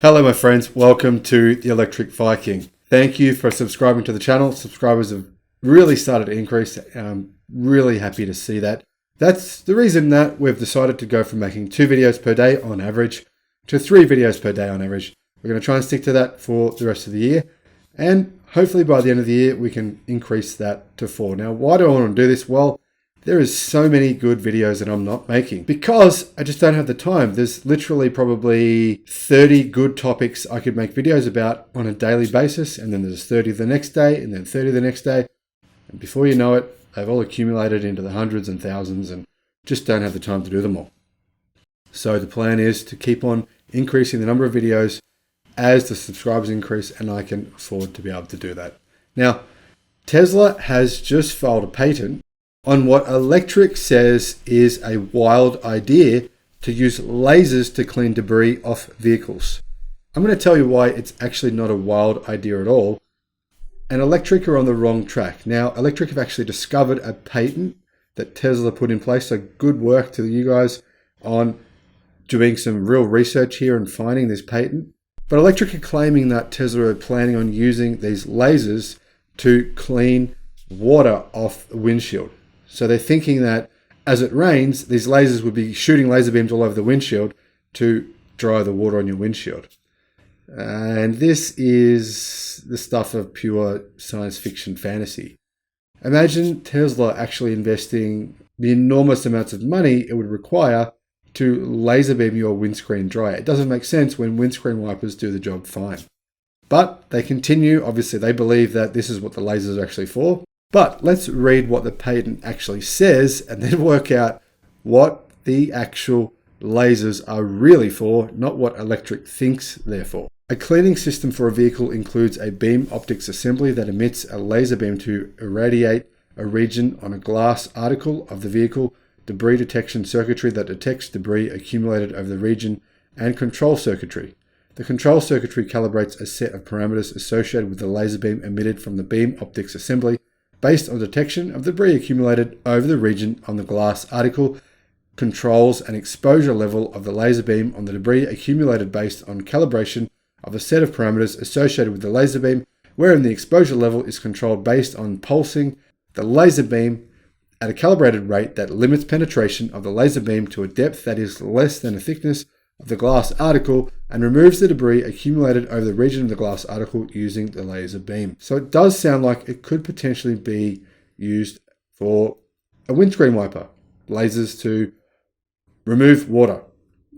Hello my friends, welcome to the Electric Viking. Thank you for subscribing to the channel. Subscribers have really started to increase and I'm really happy to see that. That's the reason that we've decided to go from making 2 videos per day on average to 3 videos per day on average. We're going to try and stick to that for the rest of the year, and hopefully by the end of the year we can increase that to 4. Now, why do I want to do this? Well, there is so many good videos that I'm not making because I just don't have the time. There's literally probably 30 good topics I could make videos about on a daily basis, and then there's 30 the next day, and then 30 the next day. And before you know it, they've all accumulated into the hundreds and thousands and just don't have the time to do them all. So the plan is to keep on increasing the number of videos as the subscribers increase, and I can afford to be able to do that. Now, Tesla has just filed a patent on what Electric says is a wild idea to use lasers to clean debris off vehicles. I'm going to tell you why it's actually not a wild idea at all. And Electric are on the wrong track. Now, Electric have actually discovered a patent that Tesla put in place. So good work to you guys on doing some real research here and finding this patent. But Electric are claiming that Tesla are planning on using these lasers to clean water off the windshield. So they're thinking that as it rains, these lasers would be shooting laser beams all over the windshield to dry the water on your windshield. And this is the stuff of pure science fiction fantasy. Imagine Tesla actually investing the enormous amounts of money it would require to laser beam your windscreen dry. It doesn't make sense when windscreen wipers do the job fine. But they continue. Obviously, they believe that this is what the lasers are actually for. But let's read what the patent actually says and then work out what the actual lasers are really for, not what Electric thinks they're for. A cleaning system for a vehicle includes a beam optics assembly that emits a laser beam to irradiate a region on a glass article of the vehicle, debris detection circuitry that detects debris accumulated over the region, and control circuitry. The control circuitry calibrates a set of parameters associated with the laser beam emitted from the beam optics assembly based on detection of debris accumulated over the region on the glass article, controls an exposure level of the laser beam on the debris accumulated based on calibration of a set of parameters associated with the laser beam, wherein the exposure level is controlled based on pulsing the laser beam at a calibrated rate that limits penetration of the laser beam to a depth that is less than the thickness of the glass article and removes the debris accumulated over the region of the glass article using the laser beam. So it does sound like it could potentially be used for a windscreen wiper, lasers to remove water.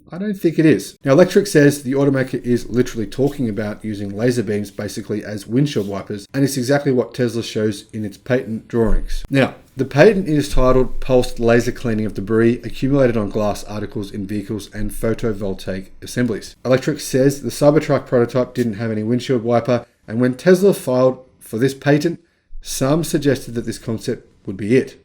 I don't think it is. Now, Electric says the automaker is literally talking about using laser beams basically as windshield wipers, and it's exactly what Tesla shows in its patent drawings. Now, the patent is titled Pulsed Laser Cleaning of Debris Accumulated on Glass Articles in Vehicles and Photovoltaic Assemblies. Electric says the Cybertruck prototype didn't have any windshield wiper, and when Tesla filed for this patent, some suggested that this concept would be it.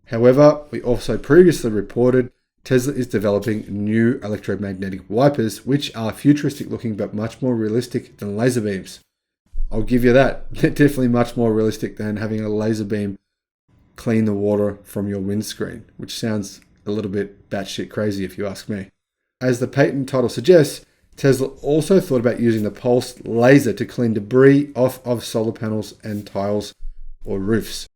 However, we also previously reported Tesla is developing new electromagnetic wipers, which are futuristic looking but much more realistic than laser beams. I'll give you that. They're definitely much more realistic than having a laser beam clean the water from your windscreen, which sounds a little bit batshit crazy if you ask me. As the patent title suggests, Tesla also thought about using the pulsed laser to clean debris off of solar panels and tiles or roofs.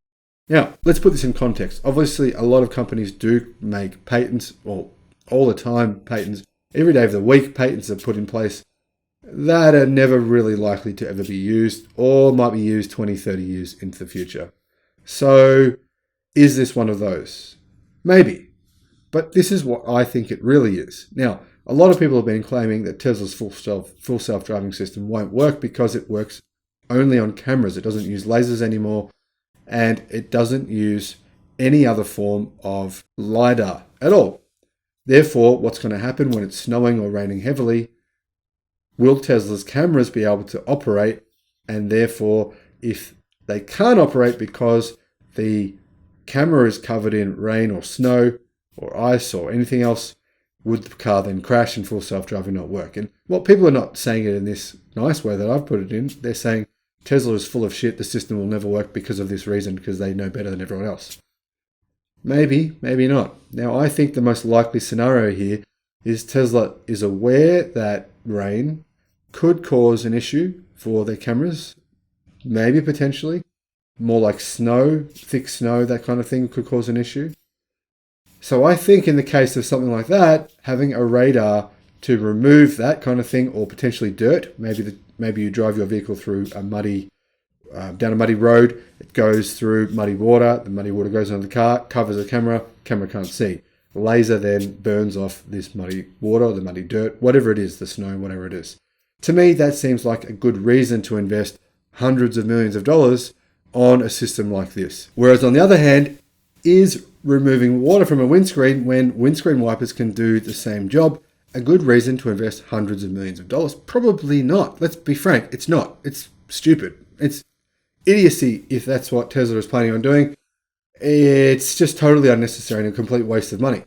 Now, let's put this in context. Obviously, a lot of companies do make patents, well, all the time patents. Every day of the week, patents are put in place that are never really likely to ever be used or might be used 20, 30 years into the future. So, is this one of those? Maybe. But this is what I think it really is. Now, a lot of people have been claiming that Tesla's full self-driving system won't work because it works only on cameras. It doesn't use lasers anymore. And it doesn't use any other form of LiDAR at all. Therefore, what's going to happen when it's snowing or raining heavily? Will Tesla's cameras be able to operate? And therefore, if they can't operate because the camera is covered in rain or snow or ice or anything else, would the car then crash and full self-driving not work? And well, people are not saying it in this nice way that I've put it in. They're saying Tesla is full of shit. The system will never work because of this reason, because they know better than everyone else. Maybe, maybe not. Now, I think the most likely scenario here is Tesla is aware that rain could cause an issue for their cameras. Maybe potentially. More like snow, thick snow, that kind of thing could cause an issue. So I think in the case of something like that, having a radar to remove that kind of thing, or potentially dirt, maybe you drive your vehicle through a muddy, down a muddy road, it goes through muddy water, the muddy water goes on the car, covers the camera can't see. The laser then burns off this muddy water, the muddy dirt, whatever it is, the snow, whatever it is. To me, that seems like a good reason to invest hundreds of millions of dollars on a system like this. Whereas on the other hand, is removing water from a windscreen when windscreen wipers can do the same job a good reason to invest hundreds of millions of dollars? Probably not. Let's be frank, it's not. It's stupid. It's idiocy if that's what Tesla is planning on doing. It's just totally unnecessary and a complete waste of money.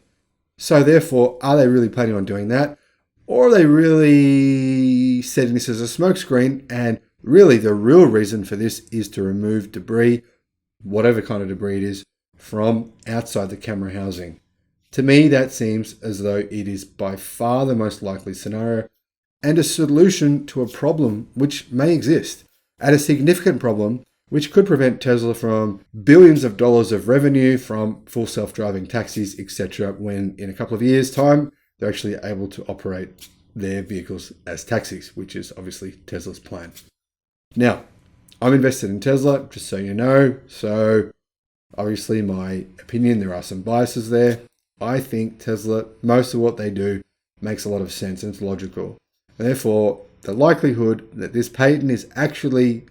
So therefore, are they really planning on doing that? Or are they really setting this as a smokescreen? And really the real reason for this is to remove debris, whatever kind of debris it is, from outside the camera housing. To me, that seems as though it is by far the most likely scenario and a solution to a problem which may exist, and a significant problem which could prevent Tesla from billions of dollars of revenue from full self-driving taxis, etc., when in a couple of years' time, they're actually able to operate their vehicles as taxis, which is obviously Tesla's plan. Now, I'm invested in Tesla, just so you know, so obviously my opinion, there are some biases there. I think Tesla, most of what they do makes a lot of sense and it's logical. And therefore, the likelihood that this patent is actually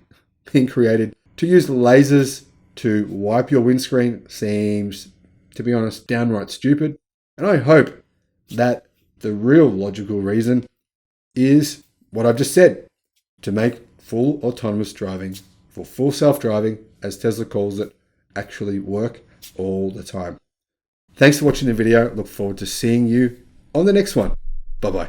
being created to use lasers to wipe your windscreen seems, to be honest, downright stupid. And I hope that the real logical reason is what I've just said, to make full autonomous driving, for full self-driving, as Tesla calls it, actually work all the time. Thanks for watching the video. Look forward to seeing you on the next one. Bye-bye.